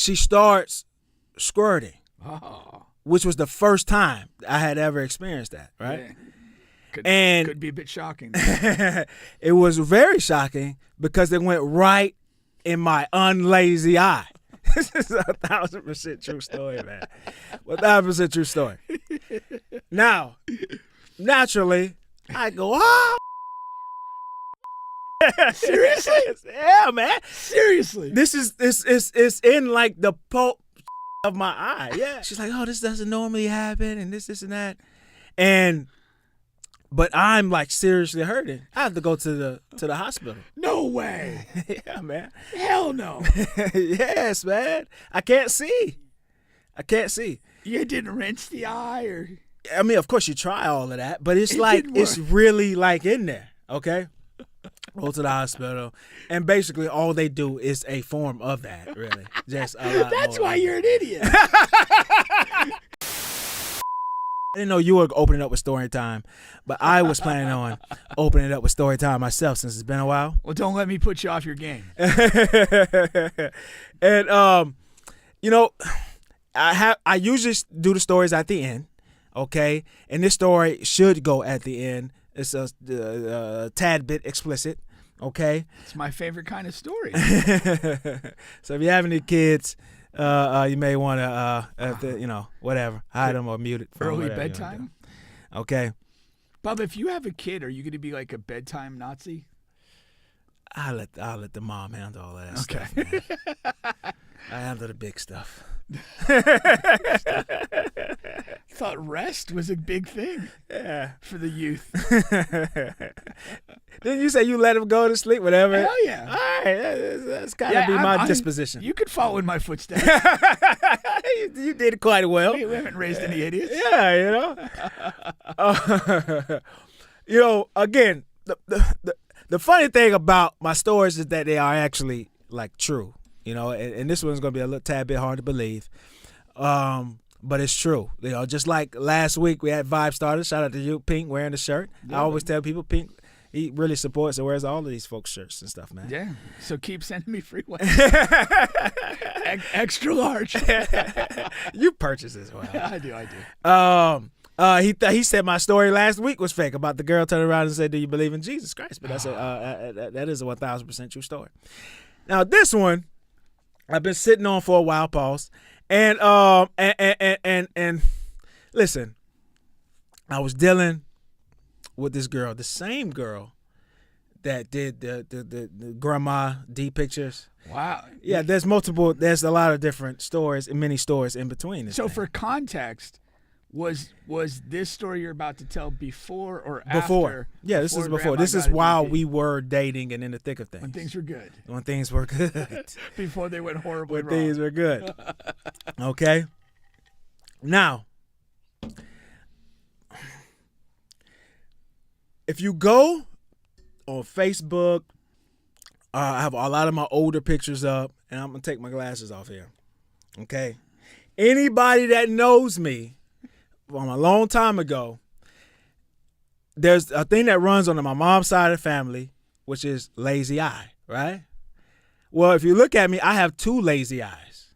she starts squirting, which was the first time I had ever experienced that, right? Yeah. Could be a bit shocking. It was very shocking because it went right in my unlazy eye. This is 1,000% true story, man. 1,000% true story. Now, naturally, I go, oh. Seriously? Yeah, man. Seriously? This is in like the pulp of my eye. Yeah. She's like, oh, this doesn't normally happen, and this and that. But I'm like seriously hurting. I have to go to the hospital. No way. Yeah, man. Hell no. Yes, man. I can't see. You didn't rinse the eye or? I mean, of course you try all of that, but it's really like in there, okay? Go to the hospital, and basically all they do is a form of that, really. Just a lot That's more why you're an idiot. I didn't know you were opening up with story time, but I was planning on opening it up with story time myself since it's been a while. Well, don't let me put you off your game. And you know, I usually do the stories at the end, okay? And this story should go at the end. It's a tad bit explicit, okay? It's my favorite kind of story. So if you have any kids, you may want to, whatever, hide them or mute it. Early bedtime? Okay. Bubba, if you have a kid, are you going to be like a bedtime Nazi? I'll let the mom handle all that stuff. Man. I handle the big stuff. Thought rest was a big thing. Yeah. For the youth. Didn't you say you let him go to sleep, whatever? Hell yeah. All right, that's kind of my disposition. You could follow in my footsteps. you did quite well. We haven't raised any idiots. Yeah, again, the funny thing about my stories is that they are actually like true, and this one's going to be a little tad bit hard to believe. But it's true. Just like last week we had Vibe Starters. Shout out to you, Pink, wearing the shirt. Yeah. I always tell people, Pink, he really supports and wears all of these folks' shirts and stuff, man. Yeah. So keep sending me free ones. Extra large. You purchase this one. I do. He said my story last week was fake about the girl turning around and said, "Do you believe in Jesus Christ?" But that's that is a 1,000% true story. Now this one, I've been sitting on for a while, pause. And listen, I was dealing with this girl, the same girl that did the grandma D pictures. Wow. Yeah, there's a lot of different stories and many stories in between. So for context, was this story you're about to tell before or after? Before. Yeah, this is before. This is while we were dating and in the thick of things. When things were good. When things were good. Before they went horribly wrong. When things were good. Okay. Now, if you go on Facebook, I have a lot of my older pictures up, and I'm going to take my glasses off here. Okay. Anybody that knows me from a long time ago, there's a thing that runs on my mom's side of the family, which is lazy eye, right? Well, if you look at me, I have two lazy eyes,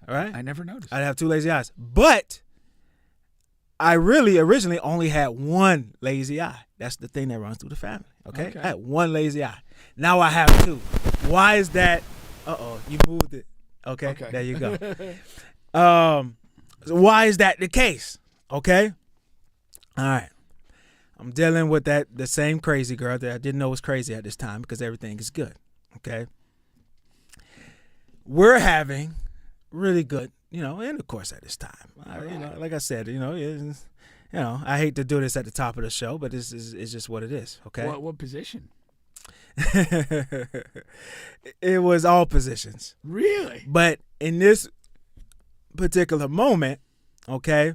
all right? I never noticed. I have two lazy eyes, but I really originally only had one lazy eye. That's the thing that runs through the family, okay? I had one lazy eye. Now I have two. Why is that? Uh-oh, you moved it. Okay, there you go. So why is that the case? Okay? All right. I'm dealing with the same crazy girl that I didn't know was crazy at this time because everything is good. Okay? We're having really good, intercourse at this time. Like I said, I hate to do this at the top of the show, but it's just what it is. Okay? What position? It was all positions. Really? But in this particular moment, okay,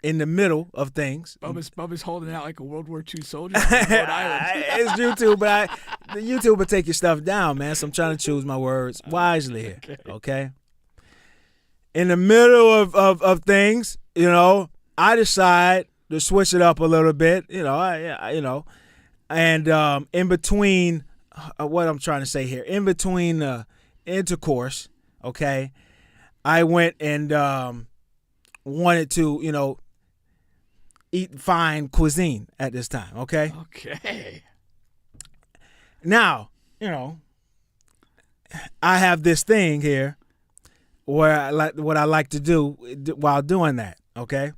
in the middle of things, Bubba's holding out like a World War II soldier on Rhode Island. It's YouTube, but the YouTube will take your stuff down, man. So I'm trying to choose my words wisely here, okay? In the middle of things, I decide to switch it up a little bit, and in between, what I'm trying to say here, in between intercourse, okay, I went and wanted to, eat fine cuisine at this time, okay? Okay. Now, I have this thing here where what I like to do while doing that, okay?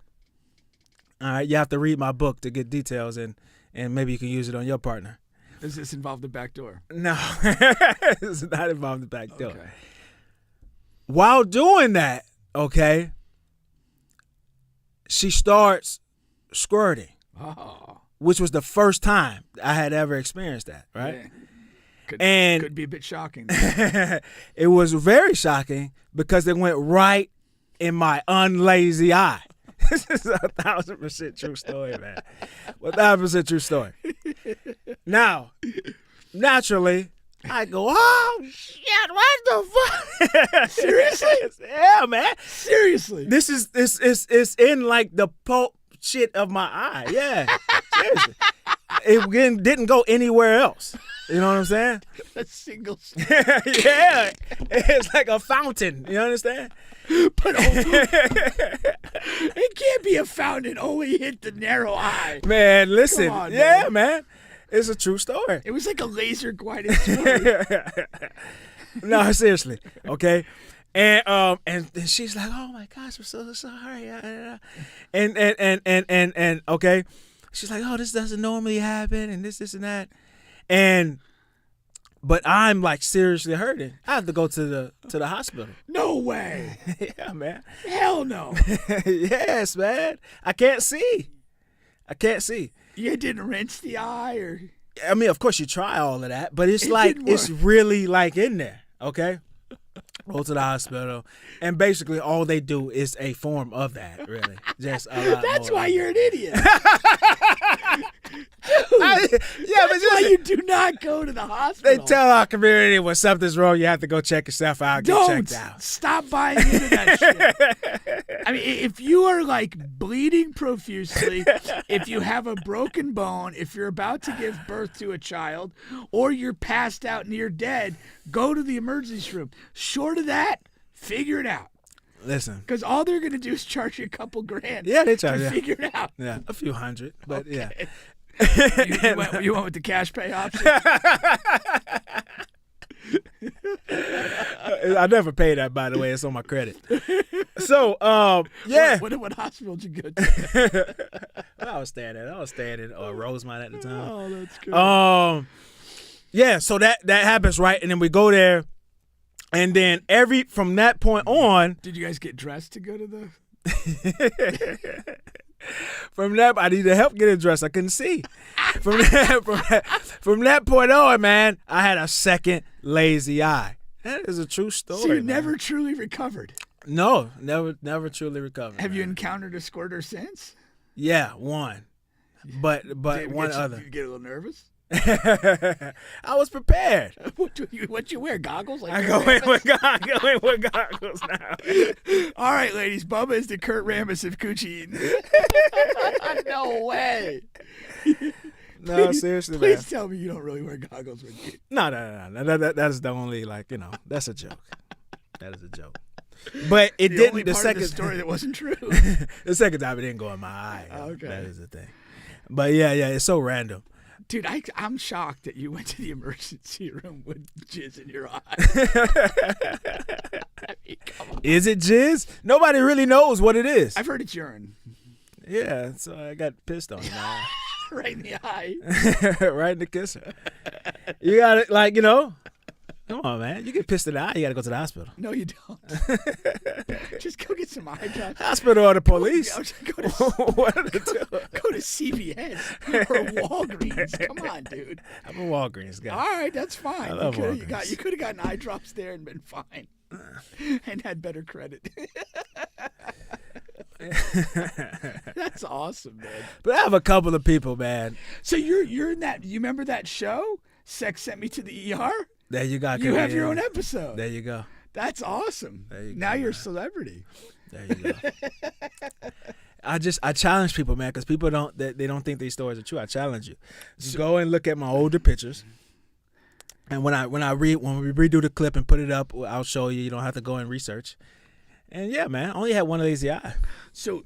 All right, you have to read my book to get details, and maybe you can use it on your partner. Does this involve the back door? No, it does not involve the back door. Okay. While doing that, okay, she starts squirting, which was the first time I had ever experienced that, right? Yeah. Could be a bit shocking. It was very shocking because it went right in my unlazy eye. This is 1,000% true story, man. 1,000% true story. Now, naturally, I go, oh shit, what the fuck? Seriously? Yeah, man. Seriously. This is in like the pulp shit of my eye. Yeah. Seriously. It didn't go anywhere else. You know what I'm saying? A single yeah. It's like a fountain. You understand? But it can't be a fountain. Only hit the narrow eye. Man, listen. On, yeah, man. It's a true story. It was like a laser guided story. No, seriously. Okay. And she's like, oh my gosh, I'm so sorry. And okay. She's like, oh, this doesn't normally happen, and this and that. But I'm like seriously hurting. I have to go to the hospital. No way. Yeah, man. Hell no. Yes, man. I can't see. You didn't rinse the eye, or? I mean, of course you try all of that, but it's really like in there. Okay. Go to the hospital, and basically all they do is a form of that. Really, just a lot. That's more why you're an idiot. That's why you do not go to the hospital. They tell our community when something's wrong, you have to go check yourself out. Get checked out. Stop buying into that shit. I mean, if you are like bleeding profusely, if you have a broken bone, if you're about to give birth to a child, or you're passed out near dead, go to the emergency room. Short of that, figure it out. Listen, because all they're gonna do is charge you a couple grand. Yeah, they charge to figure it out. Yeah, a few hundred, but okay. Yeah. You went with the cash pay option? I never pay that, by the way. It's on my credit. So, yeah. What hospital did you go to? I was staying in Rosemont at the time. Oh, that's good. Yeah. So that happens, right? And then we go there, and then from that point on. Did you guys get dressed to go to the? From that, I needed help getting dressed. I couldn't see. From that point on, man, I had a second lazy eye. That is a true story. So you never truly recovered? No, never truly recovered. Have you encountered a squirter since? Yeah, one. But one other. Did you get a little nervous? I was prepared. What you wear? Goggles? Like I go in with goggles now. All right, ladies. Bubba is the Kurt Rambis of coochie eating. No way. No, seriously, please man. Tell me you don't really wear goggles with you. No. That's the only that's a joke. That is a joke. But it didn't. Only the part second of the story that wasn't true. The second time it didn't go in my eye. Okay, that is the thing. But yeah, it's so random. Dude, I'm shocked that you went to the emergency room with jizz in your eye. I mean, come on. Is it jizz? Nobody really knows what it is. I've heard it's urine. Yeah, so I got pissed on it. Right in the eye. Right in the kisser. You got it, come on, man. You get pissed in the eye, you got to go to the hospital. No, you don't. Just go get some eye drops. Hospital or the police. Go to CVS or Walgreens. Come on, dude. I'm a Walgreens guy. All right, that's fine. I love Walgreens. You could have gotten eye drops there and been fine. And had better credit. That's awesome, man. But I have a couple of people, man. So you're in that. You remember that show? Sex Sent Me to the ER. There you go. You have your own episode. There you go. That's awesome. Now you're a celebrity. There you go. I challenge people, man, because people they don't think these stories are true. I challenge you. Go and look at my older pictures. And when we redo the clip and put it up, I'll show you. You don't have to go and research. And yeah, man, I only had one lazy eye. So,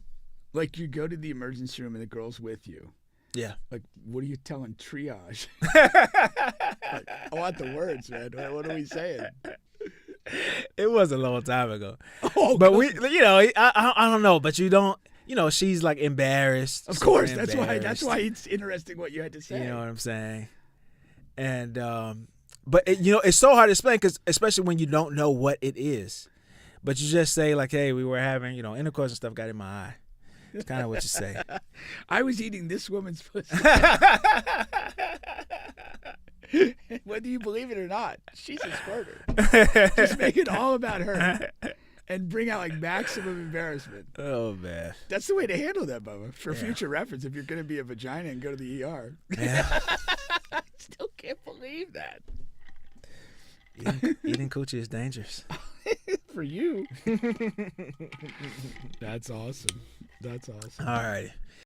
like, you go to the emergency room and the girl's with you. Yeah. Like, what are you telling triage? Like, I want the words, man. What are we saying? It was a long time ago. Oh, but good. I don't know. But you don't, she's like embarrassed. Of course, super that's why embarrassed. it's interesting what you had to say. You know what I'm saying? And but it's so hard to explain because especially when you don't know what it is. But you just say like, hey, we were having intercourse and stuff got in my eye. It's kind of what you say. I was eating this woman's pussy. Whether you believe it or not, she's a squirter. Just make it all about her and bring out like maximum embarrassment. Oh man, that's the way to handle that, Bubba. For future reference, if you're going to be a vagina and go to the ER. Yeah. I still can't believe that. Eating coochie is dangerous. For you. That's awesome. That's awesome. All right.